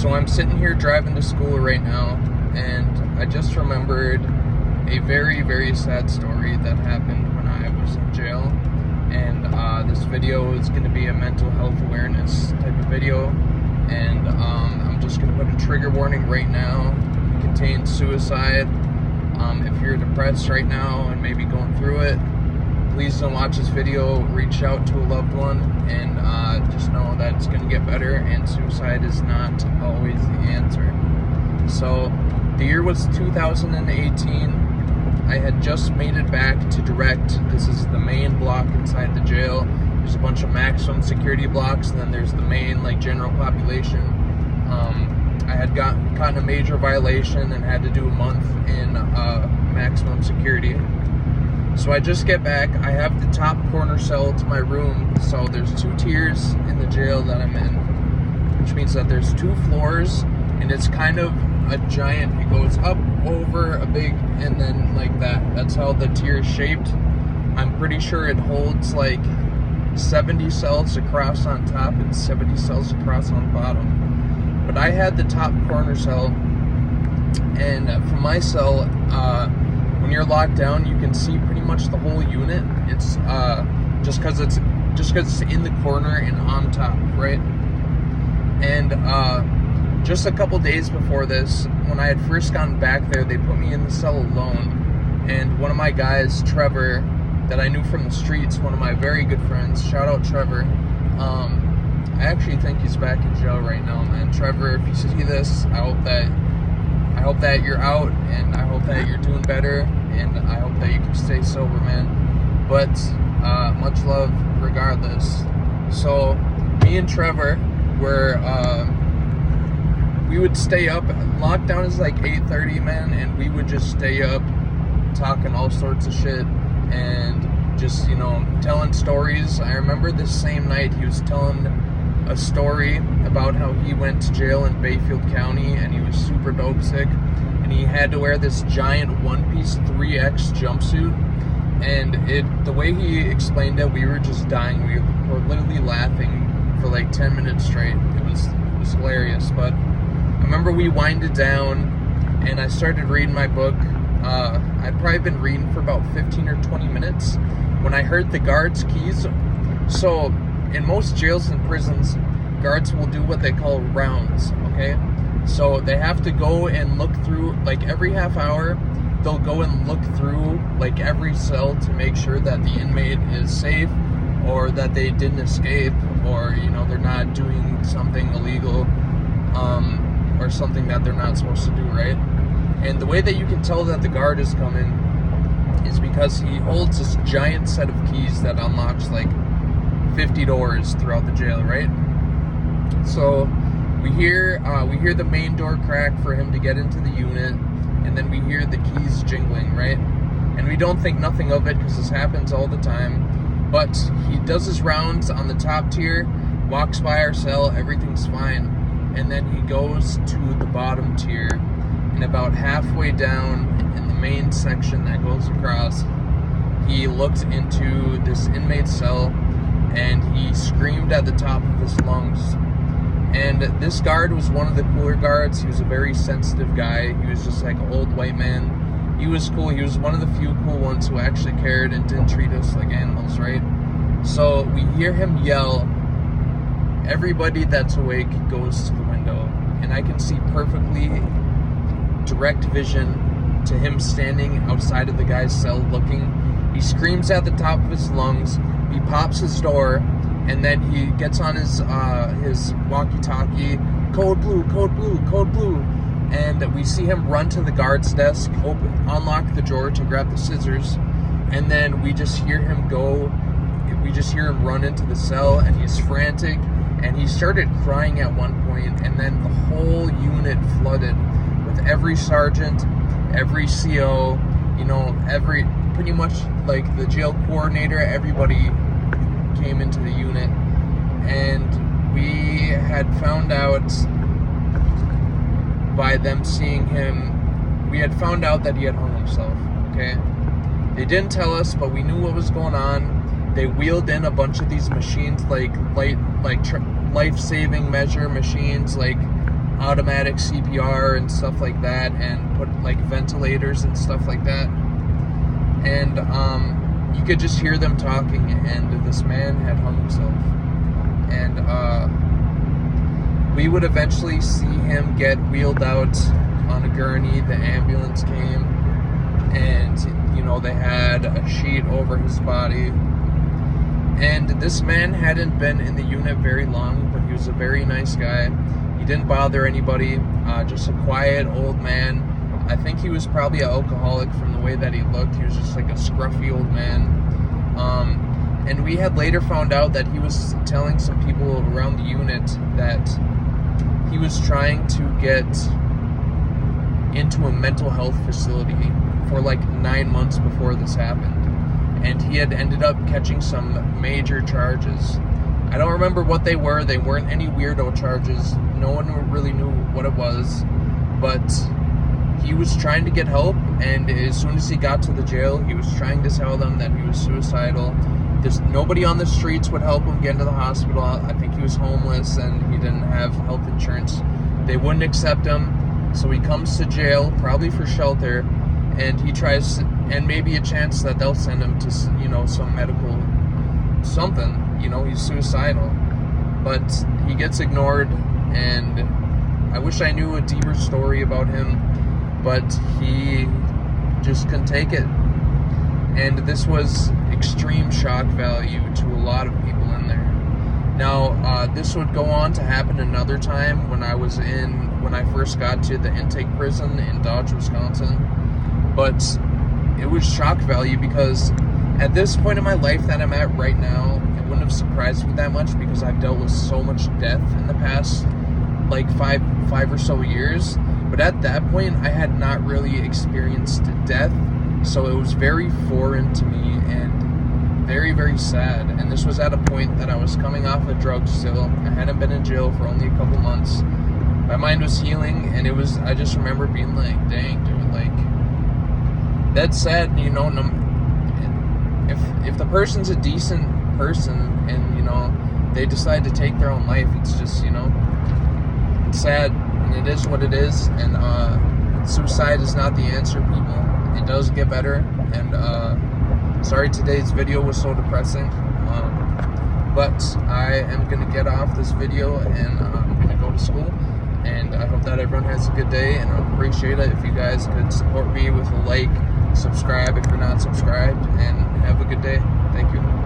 So I'm sitting here driving to school right now, and I just remembered a very, very sad story that happened when I was in jail. And this video is going to be a mental health awareness type of video. And I'm just going to put a trigger warning right now. It contains suicide. If you're depressed right now and maybe going through it, please don't watch this video. Reach out to a loved one, and just know that it's going to get better, and suicide is not always the answer. So the year was 2018. I had just made it back to direct. This is the main block inside the jail. There's a bunch of maximum security blocks, and then there's the main, like, general population. I had gotten a major violation and had to do a month in maximum security. So I just get back. I have the top corner cell to my room. So there's 2 tiers in the jail that I'm in, which means that there's 2 floors, and it's kind of a giant. It goes up over a big, and then like that. That's how the tier is shaped. I'm pretty sure it holds like 70 cells across on top and 70 cells across on the bottom. But I had the top corner cell, and from my cell, when you're locked down, you can see pretty much the whole unit. It's just because it's in the corner and on top, right? And just a couple days before this, when I had first gotten back there, they put me in the cell alone. And one of my guys, Trevor, that I knew from the streets, one of my very good friends, shout out Trevor. I actually think he's back in jail right now, man. Trevor, if you see this, I hope that you're out, and I hope that you're doing better, and I hope that you can stay sober, man. But much love regardless. So me and Trevor were we would stay up. Lockdown is like 8:30, man, and we would just stay up talking all sorts of shit and just, telling stories. I remember this same night he was telling a story about how he went to jail in Bayfield County, and he was super dope sick, and he had to wear this giant one-piece 3X jumpsuit. And the way he explained it, we were just dying. We were literally laughing for like 10 minutes straight. It was hilarious. But I remember we winded down, and I started reading my book. I'd probably been reading for about 15 or 20 minutes when I heard the guards' keys. So in most jails and prisons, guards will do what they call rounds, okay? So they have to go and look through, like every half hour, they'll go and look through like every cell to make sure that the inmate is safe, or that they didn't escape, or, they're not doing something illegal, or something that they're not supposed to do, right? And the way that you can tell that the guard is coming is because he holds this giant set of keys that unlocks like 50 doors throughout the jail, right? So we hear the main door crack for him to get into the unit, and then we hear the keys jingling, right? And we don't think nothing of it because this happens all the time. But he does his rounds on the top tier, walks by our cell, everything's fine, and then he goes to the bottom tier, and about halfway down in the main section that goes across, he looked into this inmate's cell, and he screamed at the top of his lungs. And this guard was one of the cooler guards. He was a very sensitive guy. He was just like an old white man. He was cool. He was one of the few cool ones who actually cared and didn't treat us like animals, right? So we hear him yell, "Everybody that's awake goes to the window." And I can see perfectly direct vision to him standing outside of the guy's cell looking. He screams at the top of his lungs. He pops his door, and then he gets on his walkie-talkie, "Code blue, code blue, code blue." And we see him run to the guard's desk, unlock the drawer to grab the scissors, and then we just hear him run into the cell, and he's frantic, and he started crying at one point, and then the whole unit flooded with every sergeant, every CO, pretty much like the jail coordinator, everybody came into the unit. And we had found out by them seeing him, we had found out that he had hung himself, okay? They didn't tell us, but we knew what was going on. They wheeled in a bunch of these machines, like life-saving measure machines, like automatic CPR and stuff like that, and put like ventilators and stuff like that. And you could just hear them talking, and this man had hung himself. And we would eventually see him get wheeled out on a gurney. The ambulance came, and they had a sheet over his body. And this man hadn't been in the unit very long, but he was a very nice guy. He didn't bother anybody, just a quiet old man. I think he was probably an alcoholic from the way that he looked. He was just like a scruffy old man. And we had later found out that he was telling some people around the unit that he was trying to get into a mental health facility for like 9 months before this happened. And he had ended up catching some major charges. I don't remember what they were. They weren't any weirdo charges. No one really knew what it was. But he was trying to get help, and as soon as he got to the jail, he was trying to tell them that he was suicidal. Nobody on the streets would help him get into the hospital. I think he was homeless and he didn't have health insurance. They wouldn't accept him. So he comes to jail, probably for shelter, and he tries, and maybe a chance that they'll send him to, some medical something. He's suicidal. But he gets ignored, and I wish I knew a deeper story about him, but he just couldn't take it. And this was extreme shock value to a lot of people in there. Now, this would go on to happen another time when I first got to the intake prison in Dodge, Wisconsin. But it was shock value because at this point in my life that I'm at right now, it wouldn't have surprised me that much because I've dealt with so much death in the past like five or so years. But at that point, I had not really experienced death, so it was very foreign to me and very, very sad. And this was at a point that I was coming off of drugs still. I hadn't been in jail for only a couple months. My mind was healing, and I just remember being like, dang, dude, like, that's sad, if the person's a decent person and, they decide to take their own life, it's just, it's sad, and it is what it is, and suicide is not the answer, people. It does get better, and sorry today's video was so depressing, but I am going to get off this video, and I'm going to go to school, and I hope that everyone has a good day, and I would appreciate it if you guys could support me with a like, subscribe if you're not subscribed, and have a good day. Thank you.